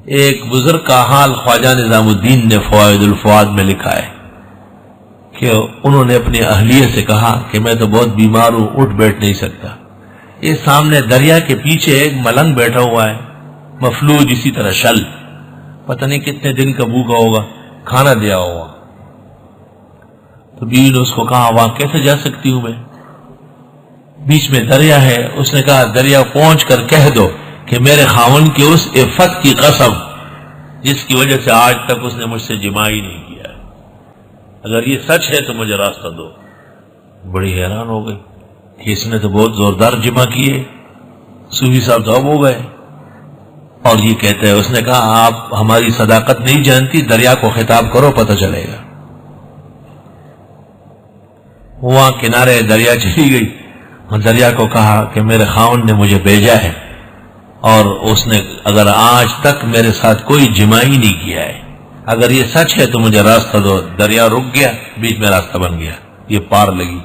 ایک بزرگ کا حال خواجہ نظام الدین نے فوائد الفؤاد میں لکھا ہے کہ انہوں نے اپنی اہلیہ سے کہا کہ میں تو بہت بیمار ہوں، اٹھ بیٹھ نہیں سکتا۔ یہ سامنے دریا کے پیچھے ایک ملنگ بیٹھا ہوا ہے، مفلوج اسی طرح شل، پتہ نہیں کتنے دن کا بھوکا ہوگا، کھانا دیا ہوگا۔ تو بیوی نے اس کو کہا وہاں کیسے جا سکتی ہوں میں، بیچ میں دریا ہے۔ اس نے کہا دریا پہنچ کر کہہ دو کہ میرے خاوند کی اس عفت کی قسم جس کی وجہ سے آج تک اس نے مجھ سے جماع ہی نہیں کیا ہے، اگر یہ سچ ہے تو مجھے راستہ دو۔ بڑی حیران ہو گئی کہ اس نے تو بہت زوردار جمع کیے، صوفی صاحب تو اب ہو گئے۔ اور یہ کہتے ہیں، اس نے کہا آپ ہماری صداقت نہیں جانتی، دریا کو خطاب کرو پتہ چلے گا۔ وہاں کنارے دریا چلی گئی اور دریا کو کہا کہ میرے خاوند نے مجھے بھیجا ہے اور اس نے اگر آج تک میرے ساتھ کوئی جماع ہی نہیں کیا ہے، اگر یہ سچ ہے تو مجھے راستہ دو۔ دریا رک گیا، بیچ میں راستہ بن گیا، یہ پار لگی۔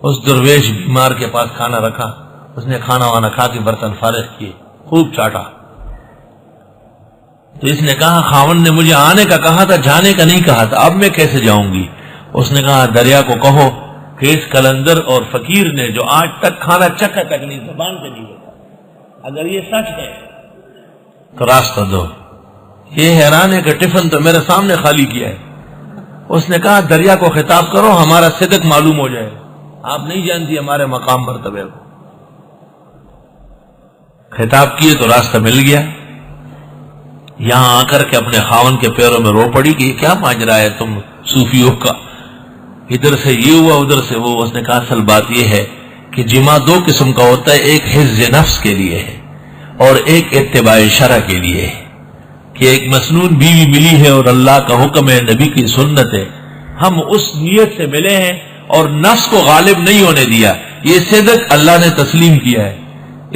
اس درویش بیمار کے پاس کھانا رکھا، اس نے کھانا وانا کھا کے برتن فارغ کیے، خوب چاٹا۔ تو اس نے کہا خاوند نے مجھے آنے کا کہا تھا، جانے کا نہیں کہا تھا، اب میں کیسے جاؤں گی؟ اس نے کہا دریا کو کہو کہ اس قلندر اور فقیر نے جو آج تک کھانا چکھا تک نہیں، زبان پہ نہیں ہوتا، اگر یہ سچ ہے تو راستہ دو۔ یہ حیران ہے کہ ٹفن تو میرے سامنے خالی کیا ہے۔ اس نے کہا دریا کو خطاب کرو، ہمارا صدق معلوم ہو جائے، آپ نہیں جانتی ہمارے مقام مرتبے کو۔ خطاب کیے تو راستہ مل گیا۔ یہاں آ کر کے اپنے خاوند کے پیروں میں رو پڑی کہ یہ کیا ماجرا ہے تم صوفیوں کا، ادھر سے یہ ہوا ادھر سے وہ۔ اس نے کہا اصل بات یہ ہے کہ جماع دو قسم کا ہوتا ہے، ایک حفظ نفس کے لیے ہے اور ایک اتباع شرع کے لیے ہے، کہ ایک مسنون بیوی ملی ہے اور اللہ کا حکم ہے، نبی کی سنت ہے، ہم اس نیت سے ملے ہیں اور نفس کو غالب نہیں ہونے دیا، یہ صدق اللہ نے تسلیم کیا ہے،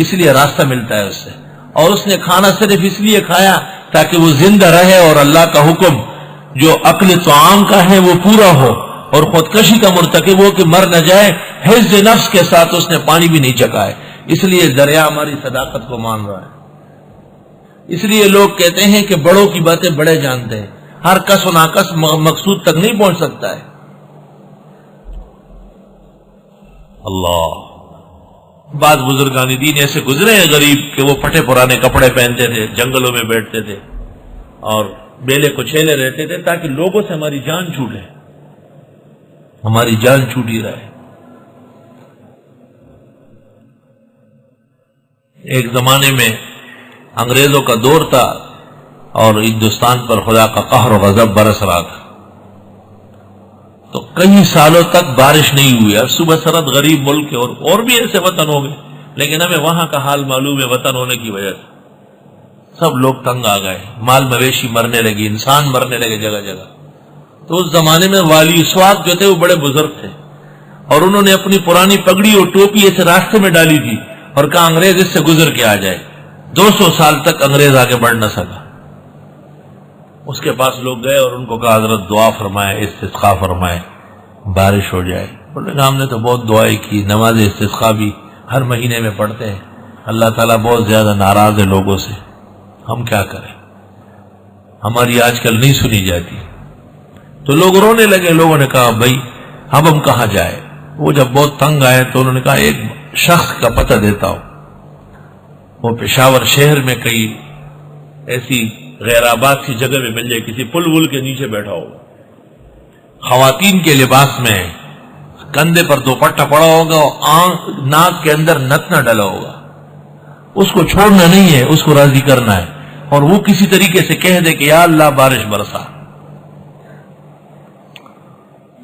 اس لیے راستہ ملتا ہے اس سے۔ اور اس نے کھانا صرف اس لیے کھایا تاکہ وہ زندہ رہے اور اللہ کا حکم جو عقل طعام کا ہے وہ پورا ہو، اور خودکشی کا مرتکب ہو کہ مر نہ جائے۔ حفظ نفس کے ساتھ اس نے پانی بھی نہیں چکھا ہے، اس لیے دریا ہماری صداقت کو مان رہا ہے۔ اس لیے لوگ کہتے ہیں کہ بڑوں کی باتیں بڑے جانتے ہیں، ہر کس و ناکس مقصود تک نہیں پہنچ سکتا ہے۔ اللہ، بعض بزرگان دین ایسے گزرے ہیں غریب کہ وہ پھٹے پرانے کپڑے پہنتے تھے، جنگلوں میں بیٹھتے تھے اور بیلے کچھیلے رہتے تھے تاکہ لوگوں سے ہماری جان چھوٹے، ہماری جان چھوٹی رہے۔ ایک زمانے میں انگریزوں کا دور تھا اور ہندوستان پر خدا کا قہر و غضب برس رہا تھا، تو کئی سالوں تک بارش نہیں ہوئی۔ اب صبح سرد غریب ملک ہے اور بھی ایسے وطن ہو گئے، لیکن ہمیں وہاں کا حال معلوم ہے، وطن ہونے کی وجہ سے سب لوگ تنگ آ گئے، مال مویشی مرنے لگے، انسان مرنے لگے جگہ جگہ۔ تو اس زمانے میں والی اسواق جو تھے وہ بڑے بزرگ تھے، اور انہوں نے اپنی پرانی پگڑی اور ٹوپی ایسے راستے میں ڈالی تھی اور کہا انگریز اس سے گزر کے آ جائے۔ 200 سال تک انگریز آگے بڑھ نہ سکا۔ اس کے پاس لوگ گئے اور ان کو کہا حضرت دعا فرمائے، استسقاء فرمائے، بارش ہو جائے۔ انہوں نے کہا ہم نے تو بہت دعائیں کی، نماز استسقاء بھی ہر مہینے میں پڑھتے ہیں، اللہ تعالیٰ بہت زیادہ ناراض ہے لوگوں سے، ہم کیا کریں، ہماری آج کل نہیں سنی جاتی۔ تو لوگ رونے لگے، لوگوں نے کہا بھائی اب ہم کہاں جائیں۔ وہ جب بہت تنگ آئے تو انہوں نے کہا ایک شخص کا پتہ دیتا ہوں، وہ پشاور شہر میں کئی ایسی غیر آباد سی جگہ میں مل جائے، کسی پل ول کے نیچے بیٹھا ہوگا، خواتین کے لباس میں، کندھے پر دوپٹہ پڑا ہوگا اور ناک کے اندر نتنا ڈلا ہوگا، اس کو چھوڑنا نہیں ہے، اس کو راضی کرنا ہے، اور وہ کسی طریقے سے کہہ دے کہ یا اللہ بارش برسا۔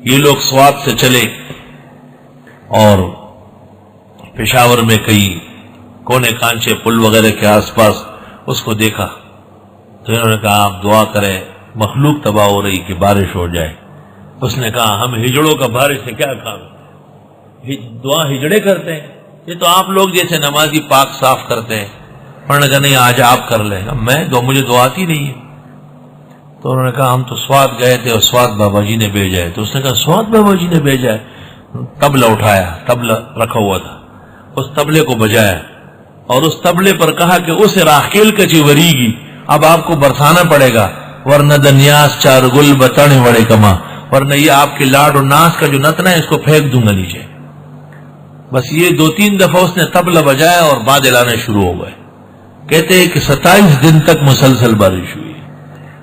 یہ لوگ سوات سے چلے اور پشاور میں کئی کونے کانچے پل وغیرہ کے آس پاس اس کو دیکھا، تو انہوں نے کہا آپ دعا کریں، مخلوق تباہ ہو رہی کہ بارش ہو جائے۔ اس نے کہا ہم ہجڑوں کا بارش سے کیا کام، دعا ہجڑے کرتے ہیں، یہ تو آپ لوگ جیسے نمازی پاک صاف کرتے ہیں۔ پڑھنے کا نہیں، آج آپ کر لیں، میں مجھے دعا آتی نہیں ہے۔ تو انہوں نے کہا ہم تو سوات گئے تھے اور سوات بابا جی نے بھیجا ہے۔ تو اس نے کہا سوات بابا جی نے بھیجا ہے؟ تبلہ اٹھایا، تبلہ رکھا ہوا تھا، اس تبلے کو بجایا اور اس تبلے پر کہا کہ اس راخیل کچی وریگی، اب آپ کو برسانا پڑے گا، ورنہ دنیاس چار گل بتانے وڑے کما، ورنہ یہ آپ کے لاڈ اور ناس کا جو نتنا ہے اس کو پھینک دوں گا نیچے۔ بس یہ 2-3 دفعہ اس نے تبلہ بجایا اور بادل آنے شروع ہو گئے۔ کہتے ہیں کہ 27 دن تک مسلسل بارش ہوئی۔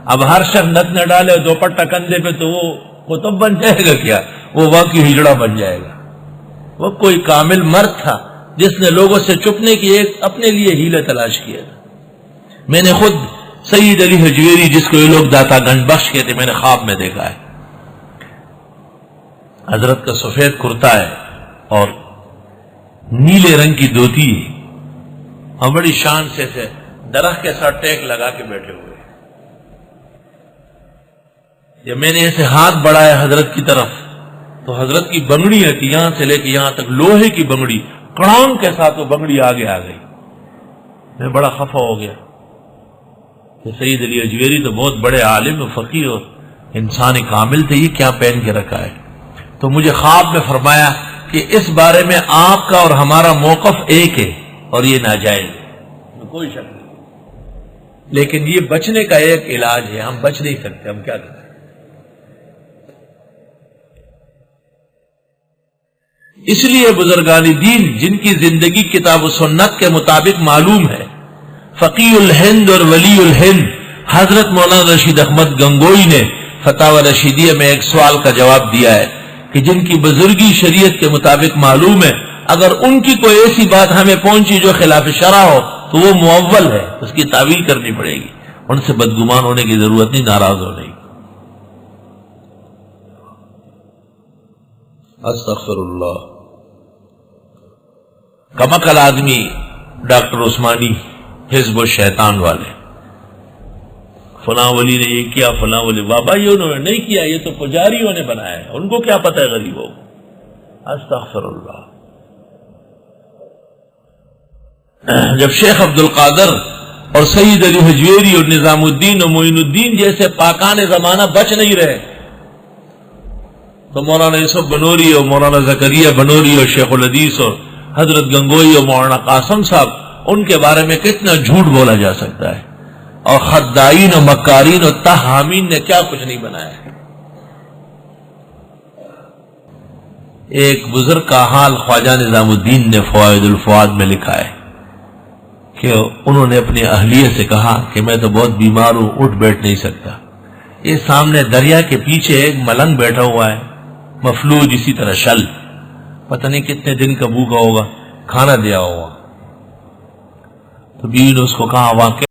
اب ہر شخص نت نہ ڈالے دوپٹہ کندھے پہ تو وہ قطب بن جائے گا کیا؟ وہ واقعی ہجڑا بن جائے گا۔ وہ کوئی کامل مرد تھا جس نے لوگوں سے چھپنے کی ایک اپنے لیے ہیلہ تلاش کیا تھا۔ میں نے خود سید علی حجویری، جس کو یہ لوگ داتا گنج بخش کہتے، میں نے خواب میں دیکھا ہے۔ حضرت کا سفید کرتا ہے اور نیلے رنگ کی دھوتی ہے، اور بڑی شان سے درخت کے ساتھ ٹیک لگا کے بیٹھے ہوئے۔ یا میں نے ایسے ہاتھ بڑھایا حضرت کی طرف تو حضرت کی بنگڑی ہے کہ یہاں سے لے کے یہاں تک لوہے کی بنگڑی، کڑانگ کے ساتھ وہ بنگڑی آگے آ گئی۔ میں بڑا خفا ہو گیا کہ سید علی حجویری تو بہت بڑے عالم و فقیہ اور انسان کامل تھے، یہ کیا پہن کے رکھا ہے؟ تو مجھے خواب میں فرمایا کہ اس بارے میں آپ کا اور ہمارا موقف ایک ہے اور یہ ناجائز ہے، کوئی شک نہیں، لیکن یہ بچنے کا ایک علاج ہے، ہم بچ نہیں سکتے، ہم کیا کریں؟ اس لیے بزرگان دین جن کی زندگی کتاب و سنت کے مطابق معلوم ہے، فقی الہند اور ولی الہند حضرت مولانا رشید احمد گنگوئی نے فتاوی رشیدیہ میں ایک سوال کا جواب دیا ہے کہ جن کی بزرگی شریعت کے مطابق معلوم ہے، اگر ان کی کوئی ایسی بات ہمیں پہنچی جو خلاف شرع ہو تو وہ معول ہے، اس کی تعویل کرنی پڑے گی، ان سے بدگمان ہونے کی ضرورت نہیں، ناراض ہونے کی۔ استغفر اللہ۔ کمکل آدمی ڈاکٹر عثمانی، حزب الشیطان والے، فلاں ولی نے یہ کیا، فلاں ولی، بابا یہ انہوں نے نہیں کیا، یہ تو پجاریوں نے بنایا ہے، ان کو کیا پتہ ہے غریبوں کو۔ استغفر اللہ۔ جب شیخ عبد القادر اور سید علی حجویری اور نظام الدین اور معین الدین جیسے پاکان زمانہ بچ نہیں رہے تو مولانا یوسف بنوری اور مولانا زکریا بنوری اور شیخ الحدیث اور حضرت گنگوئی اور مولانا قاسم صاحب، ان کے بارے میں کتنا جھوٹ بولا جا سکتا ہے، اور خدائین اور مکارین اور تہامین نے کیا کچھ نہیں بنایا ہے۔ ایک بزرگ کا حال خواجہ نظام الدین نے فوائد الفؤاد میں لکھا ہے کہ انہوں نے اپنی اہلیہ سے کہا کہ میں تو بہت بیمار ہوں، اٹھ بیٹھ نہیں سکتا۔ یہ سامنے دریا کے پیچھے ایک ملنگ بیٹھا ہوا ہے، مفلوج اسی طرح شل، پتہ نہیں کتنے دن کا بھوکا ہوگا، کھانا دیا ہوگا۔ تو بیوی نے اس کو کہا واقع